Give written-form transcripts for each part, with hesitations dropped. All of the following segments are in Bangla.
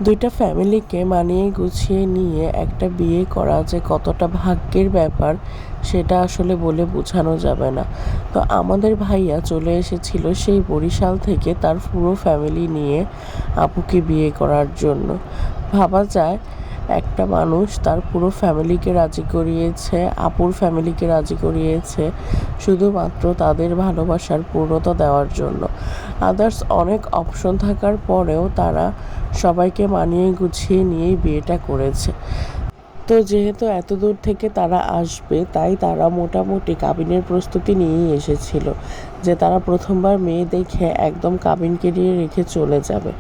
দুইটা ফ্যামিলিকে মানিয়ে গুছিয়ে নিয়ে একটা বিয়ে করা যে কতটা ভাগ্যের ব্যাপার সেটা আসলে বলে বোঝানো যাবে না। তো আমাদের ভাইয়া চলে এসেছিল সেই বরিশাল থেকে তার পুরো ফ্যামিলি নিয়ে আপুকে বিয়ে করার জন্য। ভাবা যায় একটা মানুষ তার পুরো ফ্যামিলিকে রাজি করিয়েছে, আপুর ফ্যামিলিকে রাজি করিয়েছে শুধুমাত্র তাদের ভালোবাসার পূর্ণতা দেওয়ার জন্য। আদার্স অনেক অপশন থাকার পরেও তারা সবাইকে মানিয়ে গুছিয়ে নিয়েই বিয়েটা করেছে। তো যেহেতু এত দূর থেকে তারা আসবে, তাই তারা মোটামুটি কাবিনের প্রস্তুতি নিয়েই এসেছিল যে তারা প্রথমবার মেয়ে দেখে একদম কাবিন কেরিয়ে রেখে চলে যাবে।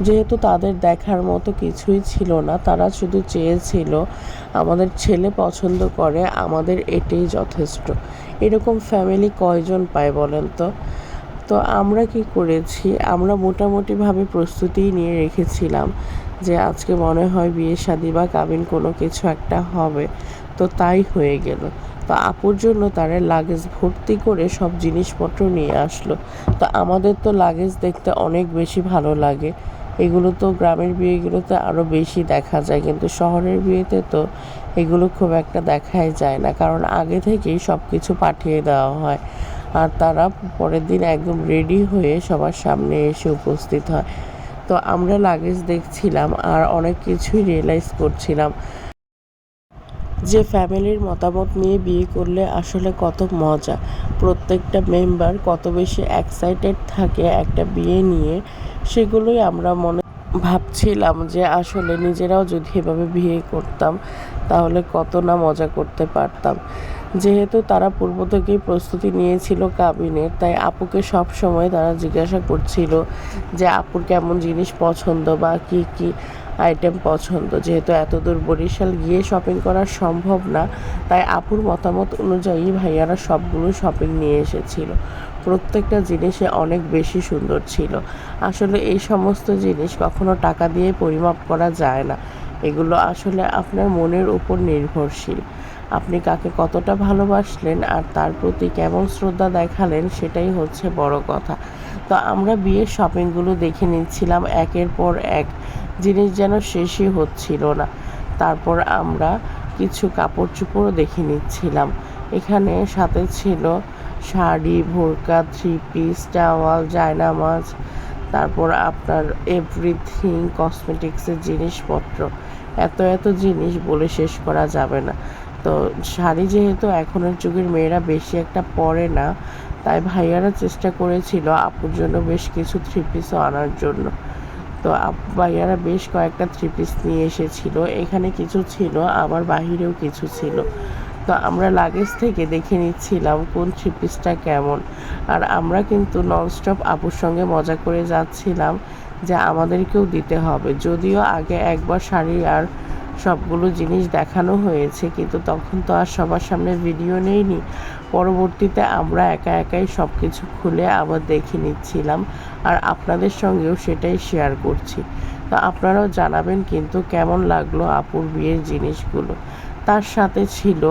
যেহেতু তাদের দেখার মতো কিছুই ছিল না, তারা শুধু চেয়েছিল আমাদের ছেলে পছন্দ করে, আমাদের এটাই যথেষ্ট। এরকম ফ্যামিলি কয়জন পায় বলেন তো? তো আমরা কি করেছি, আমরা মোটামুটিভাবে প্রস্তুতি নিয়ে রেখেছিলাম যে আজকে মনে হয় বিয়ে শাদী বা কাবিন কোনো কিছু একটা হবে। তো তাই হয়ে গেল। তো আপুর জন্য তারা লাগেজ ভর্তি করে সব জিনিসপত্র নিয়ে আসলো। তো আমাদের তো লাগেজ দেখতে অনেক বেশি ভালো লাগে। এগুলো তো গ্রামের বিয়েগুলোতে আরও বেশি দেখা যায়, কিন্তু শহরের বিয়েতে তো এগুলো খুব একটা দেখাই যায় না, কারণ আগে থেকেই সব কিছু পাঠিয়ে দেওয়া হয় আর তারা পরের দিন একদম রেডি হয়ে সবার সামনে এসে উপস্থিত হয়। তো আমরা লাগেজ দেখছিলাম আর অনেক কিছুই রিয়েলাইজ করছিলাম যে ফ্যামিলির মতামত নিয়ে বিয়ে করলে আসলে কত মজা। প্রত্যেকটা মেম্বার কত বেশি এক্সাইটেড থাকে একটা বিয়ে নিয়ে, সেগুলোই আমরা ভাবছিলাম যে আসলে নিজেরাও যদি এভাবে বিয়ে করতাম তাহলে কত না মজা করতে পারতাম। যেহেতু তারা পূর্ব থেকেই প্রস্তুতি নিয়েছিল কাবিনের, তাই আপুকে সব সময় তারা জিজ্ঞাসা করছিল যে আপুর কেমন জিনিস পছন্দ বা কি কি আইটেম পছন্দ। যেহেতু এত দূর বরিশাল গিয়ে শপিং করা সম্ভব না, তাই আপুর মতামত অনুযায়ী ভাইয়ারা সবগুলো শপিং নিয়ে এসেছিল। প্রত্যেকটা জিনিসে অনেক বেশি সুন্দর ছিল। আসলে এই সমস্ত জিনিস কখনো টাকা দিয়ে পরিমাপ করা যায় না। এগুলো আসলে আপনার মনের উপর নির্ভরশীল। আপনি কাকে কতটা ভালোবাসলেন আর তার প্রতি কেমন শ্রদ্ধা দেখালেন, সেটাই হচ্ছে বড় কথা। তো আমরা বিয়ের শপিংগুলো দেখে নিচ্ছিলাম একের পর এক, জিনিস যেন শেষই হচ্ছিল না। তারপর আমরা কিছু কাপড় চোপড়ও দেখে নিচ্ছিলাম। এখানে সাথে ছিল শাড়ি, বোরকা, থ্রি পিস, টাওয়াল, জায়নামাজ, তারপর আপনার এভরিথিং কসমেটিক্সের জিনিসপত্র। এত এত জিনিস বলে শেষ করা যাবে না। তো শাড়ি যেহেতু এখনের যুগের মেয়েরা বেশি একটা পরে না, তাই ভাইয়ারা চেষ্টা করেছিল আপুর জন্য বেশ কিছু থ্রি পিসও আনার জন্য। তো ভাইয়ারা বেশ কয়েকটা থ্রি পিস নিয়ে এসেছিল। এখানে কিছু ছিল, আবার বাহিরেও কিছু ছিল। তো আমরা লাগেজ থেকে দেখে নিচ্ছিলাম কোন থ্রি পিসটা কেমন। আর আমরা কিন্তু ননস্টপ আপুর সঙ্গে মজা করে যাচ্ছিলাম যে আমাদেরকেও দিতে হবে। যদিও আগে একবার শাড়ি আর সবগুলো জিনিস দেখানো হয়েছে, কিন্তু তখন তো আর সবার সামনে ভিডিও নেইনি। পরবর্তীতে আমরা একা একাই সব কিছু খুলে আবার দেখে নিচ্ছিলাম আর আপনাদের সঙ্গেও সেটাই শেয়ার করছি। তো আপনারাও জানাবেন কিন্তু কেমন লাগলো আপুর বিয়ের জিনিসগুলো। তার সাথে ছিল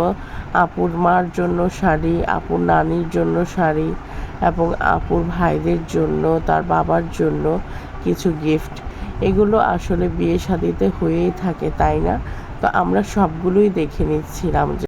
আপুর মার জন্য শাড়ি, আপুর নানির জন্য শাড়ি এবং আপুর ভাইদের জন্য, তার বাবার জন্য কিছু গিফট। এগুলো আসলে বিয়ে শাদিতে হয়েই থাকে, তাই না? তো আমরা সবগুলোই দেখে নিচ্ছিলাম।